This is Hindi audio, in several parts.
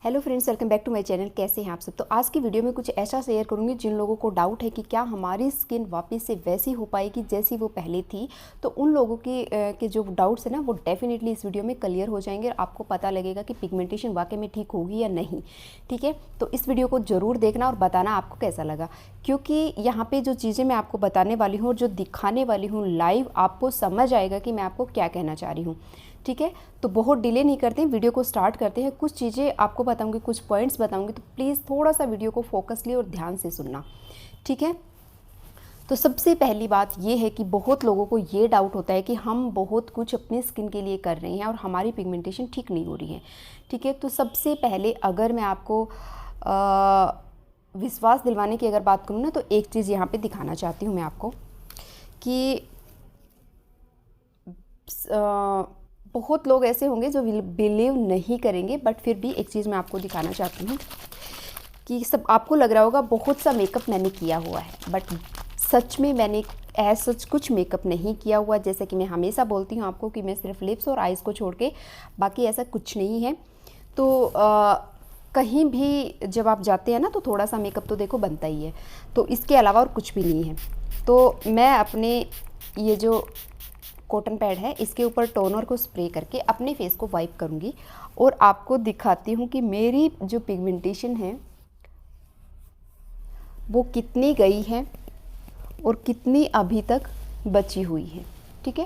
Hello friends, welcome back to my channel. कैसे हैं आप सब। तो आज की वीडियो में कुछ ऐसा शेयर करूंगी जिन लोगों को डाउट है कि क्या हमारी स्किन वापस से वैसी हो पाएगी जैसी वो पहले थी। तो उन लोगों के जो डाउट्स है ना, वो डेफिनेटली इस वीडियो में क्लियर हो जाएंगे और आपको पता लगेगा कि पिगमेंटेशन वाकई में ठीक होगी या नहीं। ठीक है, तो इस वीडियो को ज़रूर देखना और बताना आपको कैसा लगा, क्योंकि यहाँ पर जो चीज़ें मैं आपको बताने वाली हूँ और जो दिखाने वाली हूँ लाइव, आपको समझ आएगा कि मैं आपको क्या कहना चाह रही हूँ। ठीक है, तो बहुत डिले नहीं करते हैं, वीडियो को स्टार्ट करते हैं। कुछ चीज़ें आपको बताऊंगी, कुछ पॉइंट्स बताऊंगी, तो प्लीज़ थोड़ा सा वीडियो को फोकसली और ध्यान से सुनना। ठीक है, तो सबसे पहली बात ये है कि बहुत लोगों को ये डाउट होता है कि हम बहुत कुछ अपनी स्किन के लिए कर रहे हैं और हमारी पिगमेंटेशन ठीक नहीं हो रही है। ठीक है, तो सबसे पहले अगर मैं आपको विश्वास दिलवाने की अगर बात करूँ ना, तो एक चीज़ यहाँ पे दिखाना चाहती हूँ मैं आपको कि बहुत लोग ऐसे होंगे जो बिलीव नहीं करेंगे, बट फिर भी एक चीज़ मैं आपको दिखाना चाहती हूँ कि सब आपको लग रहा होगा बहुत सा मेकअप मैंने किया हुआ है, बट सच में मैंने ऐसा सच कुछ मेकअप नहीं किया हुआ। जैसे कि मैं हमेशा बोलती हूँ आपको कि मैं सिर्फ लिप्स और आइज़ को छोड़ के बाकी ऐसा कुछ नहीं है। तो कहीं भी जब आप जाते हैं ना, तो थोड़ा सा मेकअप तो देखो बनता ही है, तो इसके अलावा और कुछ भी नहीं है। तो मैं अपने ये जो कॉटन पैड है, इसके ऊपर टोनर को स्प्रे करके अपने फेस को वाइप करूँगी और आपको दिखाती हूँ कि मेरी जो पिगमेंटेशन है वो कितनी गई है और कितनी अभी तक बची हुई है। ठीक है,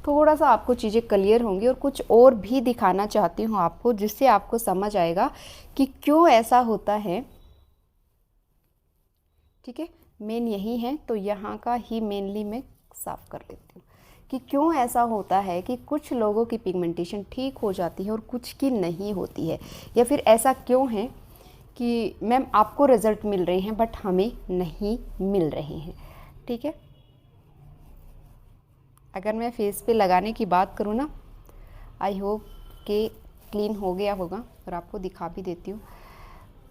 थोड़ा सा आपको चीज़ें क्लियर होंगी और कुछ और भी दिखाना चाहती हूँ आपको, जिससे आपको समझ आएगा कि क्यों ऐसा होता है। ठीक है, मेन यही है, तो यहाँ का ही मेनली मैं साफ़ कर लेती हूँ कि क्यों ऐसा होता है कि कुछ लोगों की पिगमेंटेशन ठीक हो जाती है और कुछ की नहीं होती है, या फिर ऐसा क्यों है कि मैम आपको रिज़ल्ट मिल रहे हैं बट हमें नहीं मिल रहे हैं। ठीक है, अगर मैं फेस पे लगाने की बात करूँ ना, आई होप कि क्लीन हो गया होगा और आपको दिखा भी देती हूँ।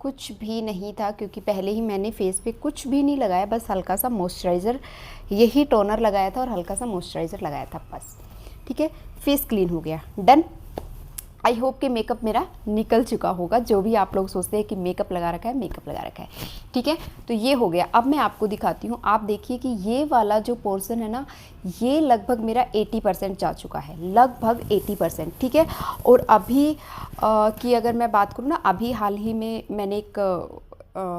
कुछ भी नहीं था, क्योंकि पहले ही मैंने फेस पे कुछ भी नहीं लगाया, बस हल्का सा मॉइस्चराइज़र, यही टोनर लगाया था और हल्का सा मॉइस्चराइज़र लगाया था बस। ठीक है, फेस क्लीन हो गया, डन। आई होप कि मेकअप मेरा निकल चुका होगा, जो भी आप लोग सोचते हैं कि मेकअप लगा रखा है, मेकअप लगा रखा है। ठीक है, तो ये हो गया। अब मैं आपको दिखाती हूँ, आप देखिए कि ये वाला जो पोर्शन है ना, ये लगभग मेरा 80% जा चुका है, लगभग 80%। ठीक है, और अभी की अगर मैं बात करूँ ना, अभी हाल ही में मैंने एक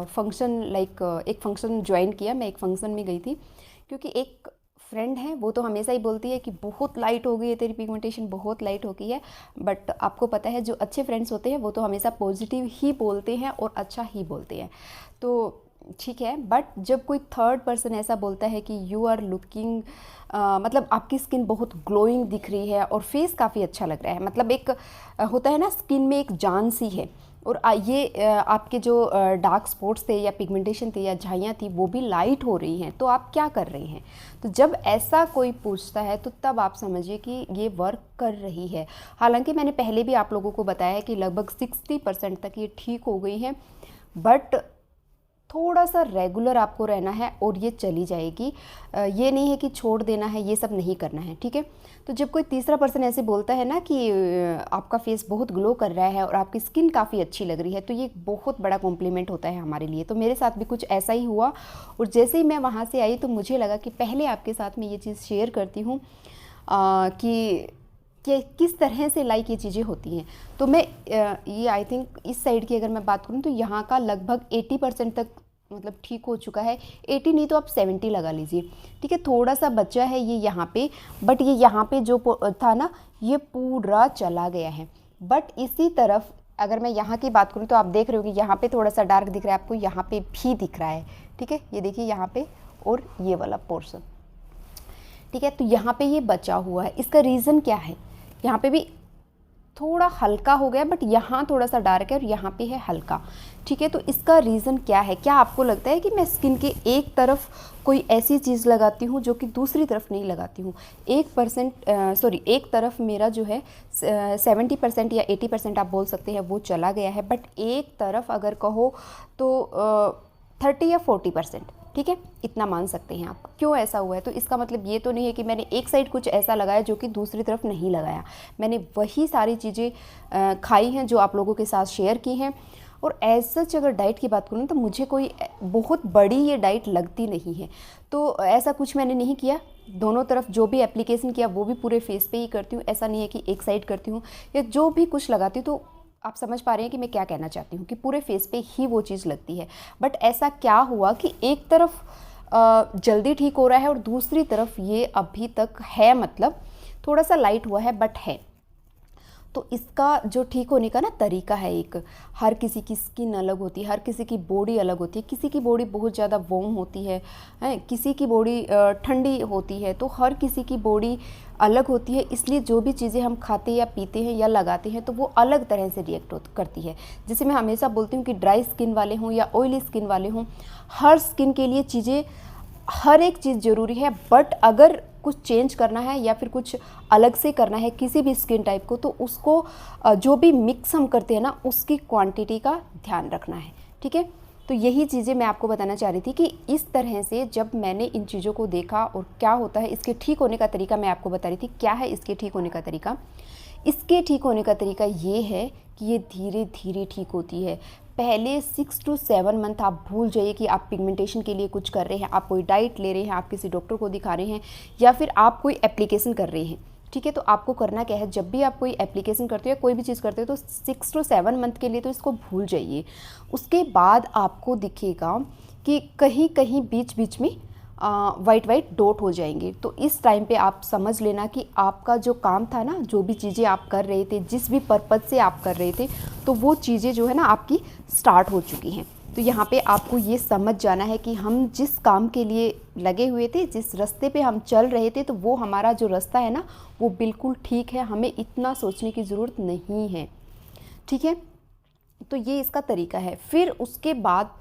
फंक्शन एक फंक्शन ज्वाइन किया। मैं एक फंक्शन में गई थी, क्योंकि एक फ्रेंड है, वो तो हमेशा ही बोलती है कि बहुत लाइट हो गई है तेरी पिगमेंटेशन, बहुत लाइट हो गई है। बट आपको पता है, जो अच्छे फ्रेंड्स होते हैं वो तो हमेशा पॉजिटिव ही बोलते हैं और अच्छा ही बोलते हैं। तो ठीक है, बट जब कोई थर्ड पर्सन ऐसा बोलता है कि यू आर लुकिंग, मतलब आपकी स्किन बहुत ग्लोइंग दिख रही है और फेस काफ़ी अच्छा लग रहा है, मतलब एक होता है ना, स्किन में एक जान सी है, और ये आपके जो डार्क स्पॉट्स थे या पिगमेंटेशन थी या झाइयाँ थी वो भी लाइट हो रही हैं, तो आप क्या कर रही हैं। तो जब ऐसा कोई पूछता है तो तब आप समझिए कि ये वर्क कर रही है। हालांकि मैंने पहले भी आप लोगों को बताया है कि लगभग 60% तक ये ठीक हो गई है, बट थोड़ा सा रेगुलर आपको रहना है और ये चली जाएगी। ये नहीं है कि छोड़ देना है, ये सब नहीं करना है। ठीक है, तो जब कोई तीसरा पर्सन ऐसे बोलता है ना कि आपका फेस बहुत ग्लो कर रहा है और आपकी स्किन काफ़ी अच्छी लग रही है, तो ये एक बहुत बड़ा कॉम्प्लीमेंट होता है हमारे लिए। तो मेरे साथ भी कुछ ऐसा ही हुआ, और जैसे ही मैं वहाँ से आई तो मुझे लगा कि पहले आपके साथ मैं ये चीज़ शेयर करती हूँ कि किस तरह से ये चीज़ें होती हैं। तो मैं ये आई थिंक इस साइड की अगर मैं बात करूँ तो यहाँ का लगभग 80% तक मतलब ठीक हो चुका है। 80 नहीं तो आप 70 लगा लीजिए। ठीक है, थोड़ा सा बचा है ये यहाँ पे, बट ये यहाँ पे जो था ना, ये पूरा चला गया है। बट इसी तरफ अगर मैं यहाँ की बात करूँ तो आप देख रहे हो कि यहाँ पे थोड़ा सा डार्क दिख रहा है आपको, यहाँ पे भी दिख रहा है। ठीक है, ये देखिए यहाँ पे और ये वाला पोर्शन। ठीक है, तो यहाँ पे ये बचा हुआ है। इसका रीज़न क्या है, यहाँ पे भी थोड़ा हल्का हो गया, बट यहाँ थोड़ा सा डार्क है और यहाँ पे है हल्का। ठीक है, तो इसका रीज़न क्या है। क्या आपको लगता है कि मैं स्किन के एक तरफ कोई ऐसी चीज़ लगाती हूँ जो कि दूसरी तरफ नहीं लगाती हूँ। एक तरफ मेरा जो है 70% या 80% आप बोल सकते हैं वो चला गया है, बट एक तरफ अगर कहो तो 30 या 40%। ठीक है, इतना मान सकते हैं आप। क्यों ऐसा हुआ है, तो इसका मतलब ये तो नहीं है कि मैंने एक साइड कुछ ऐसा लगाया जो कि दूसरी तरफ नहीं लगाया। मैंने वही सारी चीज़ें खाई हैं जो आप लोगों के साथ शेयर की हैं। और एज सच अगर डाइट की बात करूँ तो मुझे कोई बहुत बड़ी ये डाइट लगती नहीं है। तो ऐसा कुछ मैंने नहीं किया, दोनों तरफ जो भी एप्लीकेशन किया वो भी पूरे फेस पे ही करती हूँ। ऐसा नहीं है कि एक साइड करती हूँ या जो भी कुछ लगाती हूँ। तो आप समझ पा रहे हैं कि मैं क्या कहना चाहती हूँ कि पूरे फेस पे ही वो चीज़ लगती है। बट ऐसा क्या हुआ कि एक तरफ जल्दी ठीक हो रहा है और दूसरी तरफ ये अभी तक है, मतलब थोड़ा सा लाइट हुआ है बट है। तो इसका जो ठीक होने का ना तरीका है, एक हर किसी की स्किन अलग होती है, हर किसी की बॉडी अलग होती है। किसी की बॉडी बहुत ज़्यादा वार्म होती है, किसी की बॉडी ठंडी होती है। तो हर किसी की बॉडी अलग होती है, इसलिए जो भी चीज़ें हम खाते या पीते हैं या लगाते हैं तो वो अलग तरह से रिएक्ट करती है। जैसे मैं हमेशा बोलती हूँ कि ड्राई स्किन वाले हों या ऑयली स्किन वाले हों, हर स्किन के लिए चीज़ें, हर एक चीज़ ज़रूरी है। बट अगर कुछ चेंज करना है या फिर कुछ अलग से करना है किसी भी स्किन टाइप को, तो उसको जो भी मिक्स हम करते हैं ना, उसकी क्वांटिटी का ध्यान रखना है, ठीक है। तो यही चीज़ें मैं आपको बताना चाह रही थी कि इस तरह से जब मैंने इन चीज़ों को देखा और क्या होता है, इसके ठीक होने का तरीका मैं आपको बता रही थी। क्या है इसके ठीक होने का तरीका? इसके ठीक होने का तरीका ये है कि ये धीरे धीरे ठीक होती है। पहले 6 to 7 मंथ आप भूल जाइए कि आप पिगमेंटेशन के लिए कुछ कर रहे हैं, आप कोई डाइट ले रहे हैं, आप किसी डॉक्टर को दिखा रहे हैं या फिर आप कोई एप्लीकेशन कर रहे हैं, ठीक है। तो आपको करना क्या है, जब भी आप कोई एप्लीकेशन करते हो या कोई भी चीज़ करते हो तो 6 to 7 मंथ के लिए तो इसको भूल जाइए। उसके बाद आपको दिखेगा कि कहीं कहीं बीच बीच में वाइट डॉट हो जाएंगे। तो इस टाइम पे आप समझ लेना कि आपका जो काम था ना, जो भी चीज़ें आप कर रहे थे, जिस भी पर्पज़ से आप कर रहे थे, तो वो चीज़ें जो है ना आपकी स्टार्ट हो चुकी हैं। तो यहाँ पे आपको ये समझ जाना है कि हम जिस काम के लिए लगे हुए थे, जिस रास्ते पे हम चल रहे थे, तो वो हमारा जो रास्ता है ना वो बिल्कुल ठीक है, हमें इतना सोचने की ज़रूरत नहीं है, ठीक है। तो ये इसका तरीका है। फिर उसके बाद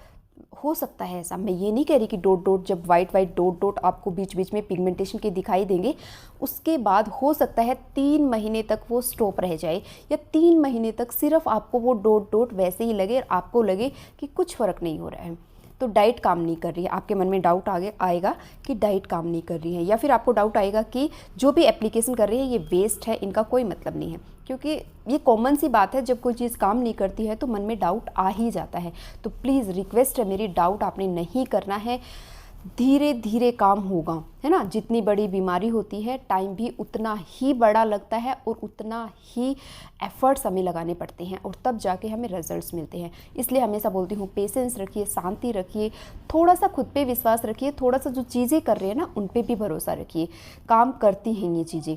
हो सकता है ऐसा, मैं ये नहीं कह रही कि डॉट डॉट, जब वाइट डॉट आपको बीच बीच में पिगमेंटेशन के दिखाई देंगे, उसके बाद हो सकता है 3 महीने तक वो स्टॉप रह जाए या 3 महीने तक सिर्फ आपको वो डॉट वैसे ही लगे और आपको लगे कि कुछ फ़र्क नहीं हो रहा है। तो डाइट काम नहीं कर रही है। आपके मन में डाउट आएगा कि डाइट काम नहीं कर रही है, या फिर आपको डाउट आएगा कि जो भी एप्लीकेशन कर रही है ये वेस्ट है, इनका कोई मतलब नहीं है। क्योंकि ये कॉमन सी बात है, जब कोई चीज़ काम नहीं करती है तो मन में डाउट आ ही जाता है। तो प्लीज़ रिक्वेस्ट है मेरी, डाउट आपने नहीं करना है, धीरे धीरे काम होगा, है ना। जितनी बड़ी बीमारी होती है टाइम भी उतना ही बड़ा लगता है और उतना ही एफर्ट्स हमें लगाने पड़ते हैं और तब जाके हमें रिजल्ट्स मिलते हैं। इसलिए हमेशा बोलती हूँ पेशेंस रखिए, शांति रखिए, थोड़ा सा खुद पे विश्वास रखिए, थोड़ा सा जो चीज़ें कर रहे हैं ना उन पे भी भरोसा रखिए, काम करती हैं ये चीज़ें।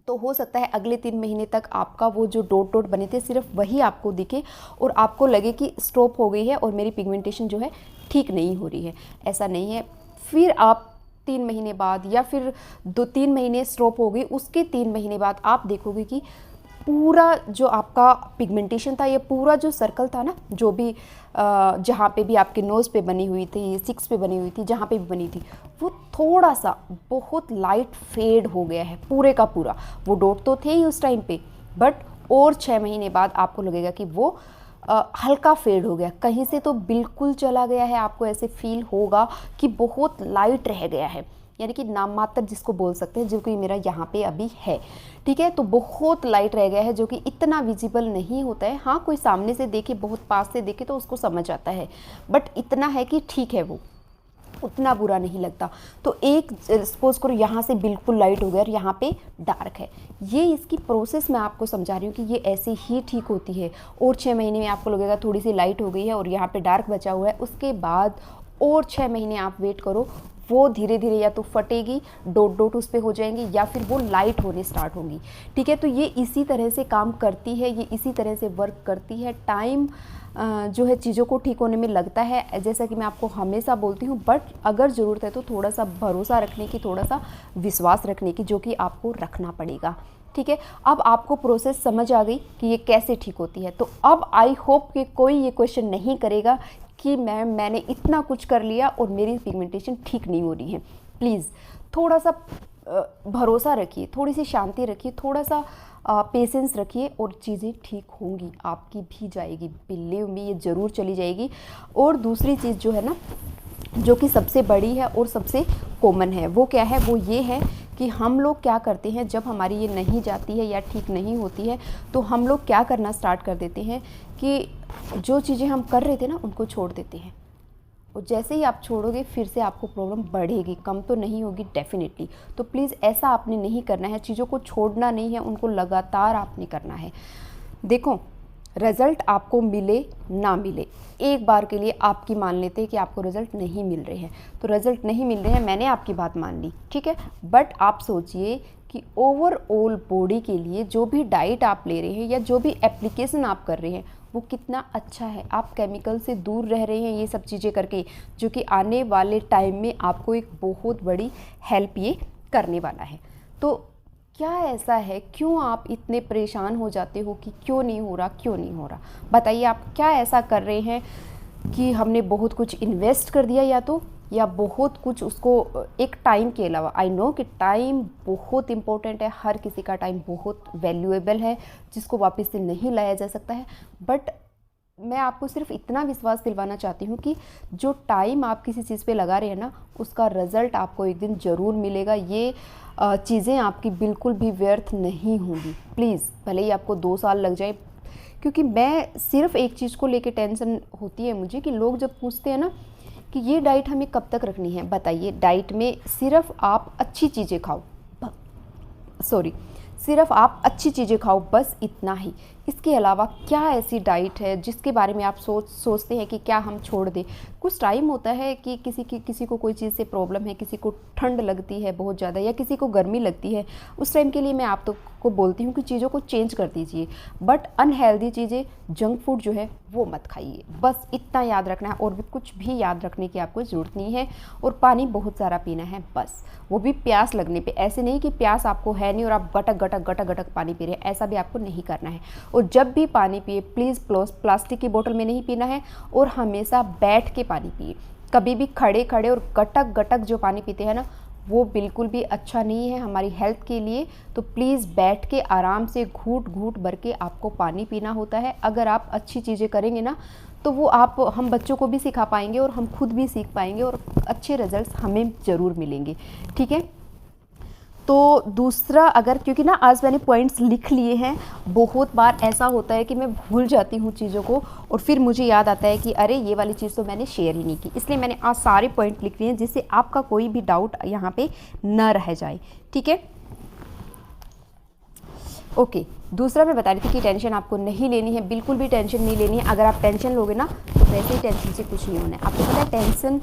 तो हो सकता है अगले 3 महीने तक आपका वो जो डॉट बने थे सिर्फ वही आपको दिखे और आपको लगे कि स्टॉप हो गई है और मेरी पिगमेंटेशन जो है ठीक नहीं हो रही है। ऐसा नहीं है। फिर आप 3 महीने बाद या फिर 2-3 महीने स्टॉप हो गई, उसके 3 महीने बाद आप देखोगे कि पूरा जो आपका पिगमेंटेशन था, ये पूरा जो सर्कल था ना, जो भी जहाँ पे भी आपके नोज़ पे बनी हुई थी, चिक्स पे बनी हुई थी, जहाँ पे भी बनी थी, वो थोड़ा सा बहुत लाइट फेड हो गया है पूरे का पूरा। वो डॉट तो थे ही उस टाइम पे, बट और 6 महीने बाद आपको लगेगा कि वो हल्का फेड हो गया, कहीं से तो बिल्कुल चला गया है। आपको ऐसे फील होगा कि बहुत लाइट रह गया है, यानी कि नाम मात्र जिसको बोल सकते हैं, जो कि मेरा यहाँ पे अभी है, ठीक है। तो बहुत लाइट रह गया है जो कि इतना विजिबल नहीं होता है। हाँ, कोई सामने से देखे, बहुत पास से देखे तो उसको समझ आता है, बट इतना है कि ठीक है, वो उतना बुरा नहीं लगता। तो एक सपोज करो यहाँ से बिल्कुल लाइट हो गया और यहाँ पे डार्क है, ये इसकी प्रोसेस मैं आपको समझा रही हूँ कि ये ऐसे ही ठीक होती है। और 6 महीने में आपको लगेगा थोड़ी सी लाइट हो गई है और यहाँ पे डार्क बचा हुआ है, उसके बाद और 6 महीने आप वेट करो, वो धीरे धीरे या तो फटेगी, डॉट उस पर हो जाएंगी, या फिर वो लाइट होने स्टार्ट होंगी, ठीक है। तो ये इसी तरह से काम करती है, ये इसी तरह से वर्क करती है। टाइम जो है चीज़ों को ठीक होने में लगता है, जैसा कि मैं आपको हमेशा बोलती हूँ, बट अगर ज़रूरत है तो थोड़ा सा भरोसा रखने की, थोड़ा सा विश्वास रखने की, जो कि आपको रखना पड़ेगा, ठीक है। अब आपको प्रोसेस समझ आ गई कि ये कैसे ठीक होती है। तो अब आई होप कि कोई ये क्वेश्चन नहीं करेगा कि मैंने इतना कुछ कर लिया और मेरी पिगमेंटेशन ठीक नहीं हो रही है। प्लीज़ थोड़ा सा भरोसा रखिए, थोड़ी सी शांति रखिए, थोड़ा सा पेशेंस रखिए और चीज़ें ठीक होंगी, आपकी भी जाएगी, बिलीव मी, ये ज़रूर चली जाएगी। और दूसरी चीज़ जो है ना, जो कि सबसे बड़ी है और सबसे कॉमन है। वो क्या है? वो ये है कि हम लोग क्या करते हैं, जब हमारी ये नहीं जाती है या ठीक नहीं होती है तो हम लोग क्या करना स्टार्ट कर देते हैं कि जो चीज़ें हम कर रहे थे ना उनको छोड़ देते हैं। और जैसे ही आप छोड़ोगे फिर से आपको प्रॉब्लम बढ़ेगी, कम तो नहीं होगी डेफिनेटली। तो प्लीज़ ऐसा आपने नहीं करना है, चीज़ों को छोड़ना नहीं है, उनको लगातार आपने करना है। देखो, रिज़ल्ट आपको मिले ना मिले, एक बार के लिए आपकी मान लेते हैं कि आपको रिज़ल्ट नहीं मिल रहे हैं, तो रिज़ल्ट नहीं मिल रहे हैं, मैंने आपकी बात मान ली, ठीक है। बट आप सोचिए कि ओवरऑल बॉडी के लिए जो भी डाइट आप ले रहे हैं या जो भी एप्लीकेशन आप कर रहे हैं वो कितना अच्छा है। आप केमिकल से दूर रह रहे हैं ये सब चीज़ें करके, जो कि आने वाले टाइम में आपको एक बहुत बड़ी हेल्प ये करने वाला है। तो क्या ऐसा है, क्यों आप इतने परेशान हो जाते हो कि क्यों नहीं हो रहा, क्यों नहीं हो रहा? बताइए, आप क्या ऐसा कर रहे हैं कि हमने बहुत कुछ इन्वेस्ट कर दिया या बहुत कुछ उसको एक टाइम के अलावा। आई नो कि टाइम बहुत इम्पोर्टेंट है, हर किसी का टाइम बहुत वैल्यूएबल है जिसको वापस से नहीं लाया जा सकता है। बट मैं आपको सिर्फ इतना विश्वास दिलवाना चाहती हूँ कि जो टाइम आप किसी चीज़ पे लगा रहे हैं ना, उसका रिज़ल्ट आपको एक दिन ज़रूर मिलेगा। ये चीज़ें आपकी बिल्कुल भी व्यर्थ नहीं होंगी। प्लीज़, भले ही आपको 2 साल लग जाए, क्योंकि मैं सिर्फ एक चीज़ को लेके टेंशन होती है मुझे कि लोग जब पूछते हैं ना कि ये डाइट हमें कब तक रखनी है, बताइए, डाइट में सिर्फ आप अच्छी चीज़ें खाओ, सिर्फ आप अच्छी चीज़ें खाओ, बस इतना ही। इसके अलावा क्या ऐसी डाइट है जिसके बारे में आप सोचते हैं कि क्या हम छोड़ दें? कुछ टाइम होता है कि किसी को कोई चीज़ से प्रॉब्लम है, किसी को ठंड लगती है बहुत ज़्यादा या किसी को गर्मी लगती है, उस टाइम के लिए मैं आप को बोलती हूँ कि चीज़ों को चेंज कर दीजिए। बट अनहेल्दी चीज़ें, जंक फूड जो है वो मत खाइए, बस इतना याद रखना है। और भी कुछ भी याद रखने की आपको ज़रूरत नहीं है। और पानी बहुत सारा पीना है बस, वो भी प्यास लगने पे। ऐसे नहीं कि प्यास आपको है नहीं और आप गटक पानी पी रहे हैं, ऐसा भी आपको नहीं करना है। और जब भी पानी पिए प्लीज़ प्लास्टिक की बोतल में नहीं पीना है और हमेशा बैठ के पानी पिए। कभी भी खड़े और गटक जो पानी पीते हैं ना, वो बिल्कुल भी अच्छा नहीं है हमारी हेल्थ के लिए। तो प्लीज़ बैठ के आराम से घूट भर के आपको पानी पीना होता है। अगर आप अच्छी चीज़ें करेंगे ना तो वो हम बच्चों को भी सिखा पाएंगे और हम खुद भी सीख पाएंगे और अच्छे रिजल्ट्स हमें ज़रूर मिलेंगे, ठीक है। तो दूसरा, अगर क्योंकि ना आज मैंने पॉइंट्स लिख लिए हैं, बहुत बार ऐसा होता है कि मैं भूल जाती हूँ चीज़ों को और फिर मुझे याद आता है कि अरे ये वाली चीज़ तो मैंने शेयर ही नहीं की, इसलिए मैंने आज सारे पॉइंट लिख लिए हैं जिससे आपका कोई भी डाउट यहाँ पे न रह जाए, ठीक है। ओके, दूसरा मैं बता रही थी कि टेंशन आपको नहीं लेनी है, बिल्कुल भी टेंशन नहीं लेनी है। अगर आप टेंशन लोगे ना तो वैसे ही टेंशन से कुछ नहीं होना है। आपको पता है टेंशन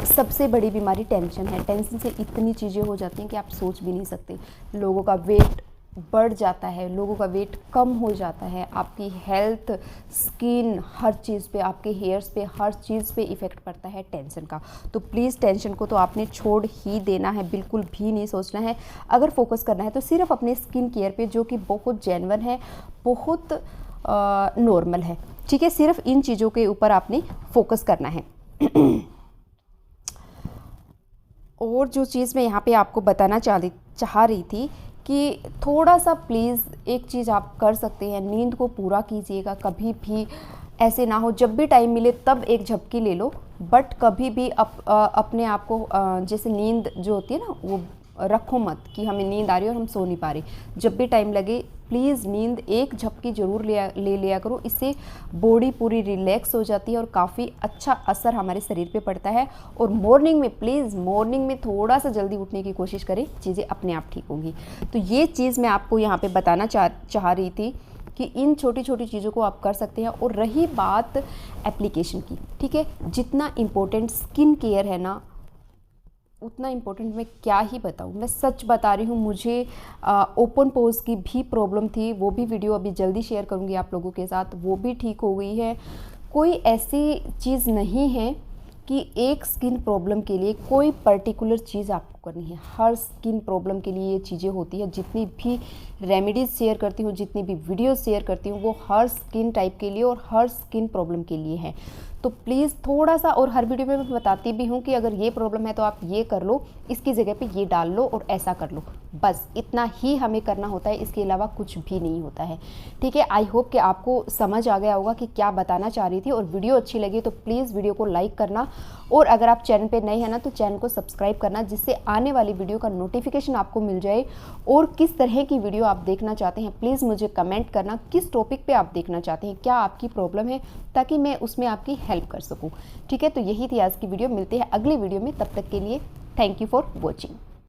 सबसे बड़ी बीमारी टेंशन है। टेंशन से इतनी चीज़ें हो जाती हैं कि आप सोच भी नहीं सकते। लोगों का वेट बढ़ जाता है, लोगों का वेट कम हो जाता है, आपकी हेल्थ, स्किन, हर चीज़ पे, आपके हेयर्स पे, हर चीज़ पे इफ़ेक्ट पड़ता है टेंशन का। तो प्लीज़ टेंशन को तो आपने छोड़ ही देना है, बिल्कुल भी नहीं सोचना है। अगर फोकस करना है तो सिर्फ अपने स्किन केयर पे, जो कि बहुत जेन्युइन है, बहुत नॉर्मल है, ठीक है। सिर्फ इन चीज़ों के ऊपर आपने फोकस करना है। और जो चीज़ मैं यहाँ पे आपको बताना चाह रही थी कि थोड़ा सा प्लीज़ एक चीज़ आप कर सकते हैं, नींद को पूरा कीजिएगा। कभी भी ऐसे ना हो जब भी टाइम मिले तब एक झपकी ले लो, बट कभी भी अपने आप को जैसे नींद जो होती है ना वो रखो मत कि हमें नींद आ रही है और हम सो नहीं पा रहे। जब भी टाइम लगे प्लीज़ नींद एक झपकी ज़रूर ले लिया करो। इससे बॉडी पूरी रिलैक्स हो जाती है और काफ़ी अच्छा असर हमारे शरीर पे पड़ता है। और मॉर्निंग में प्लीज़, मॉर्निंग में थोड़ा सा जल्दी उठने की कोशिश करें, चीज़ें अपने आप ठीक होंगी। तो ये चीज़ मैं आपको यहाँ पे बताना चाह रही थी कि इन छोटी छोटी चीज़ों को आप कर सकते हैं। और रही बात एप्लीकेशन की, ठीक है, जितना इम्पोर्टेंट स्किन केयर है ना, उतना इम्पोर्टेंट मैं क्या ही बताऊँ। मैं सच बता रही हूँ, मुझे ओपन पोर्स की भी प्रॉब्लम थी, वो भी वीडियो अभी जल्दी शेयर करूँगी आप लोगों के साथ, वो भी ठीक हो गई है। कोई ऐसी चीज़ नहीं है कि एक स्किन प्रॉब्लम के लिए कोई पर्टिकुलर चीज़ आप आपको करनी है। हर स्किन प्रॉब्लम के लिए ये चीज़ें होती है। जितनी भी रेमेडीज़ शेयर करती हूँ, जितनी भी वीडियो शेयर करती हूँ, वो हर स्किन टाइप के लिए और हर स्किन प्रॉब्लम के लिए है। तो प्लीज़ थोड़ा सा, और हर वीडियो में मैं बताती भी हूँ कि अगर ये प्रॉब्लम है तो आप ये कर लो, इसकी जगह पे ये डाल लो और ऐसा कर लो, बस इतना ही हमें करना होता है, इसके अलावा कुछ भी नहीं होता है। ठीक है, आई होप कि आपको समझ आ गया होगा कि क्या बताना चाह रही थी, और वीडियो अच्छी लगी तो प्लीज़ वीडियो को लाइक करना, और अगर आप चैनल पे नए हैं ना तो चैनल को सब्सक्राइब करना, जिससे आने वाली वीडियो का नोटिफिकेशन आपको मिल जाए। और किस तरह की वीडियो आप देखना चाहते हैं प्लीज़ मुझे कमेंट करना, किस टॉपिक पे आप देखना चाहते हैं, क्या आपकी प्रॉब्लम है, ताकि मैं उसमें आपकी हेल्प कर सकूं। ठीक है, तो यही थी आज की वीडियो। मिलते हैं अगली वीडियो में, तब तक के लिए थैंक यू फॉर वॉचिंग।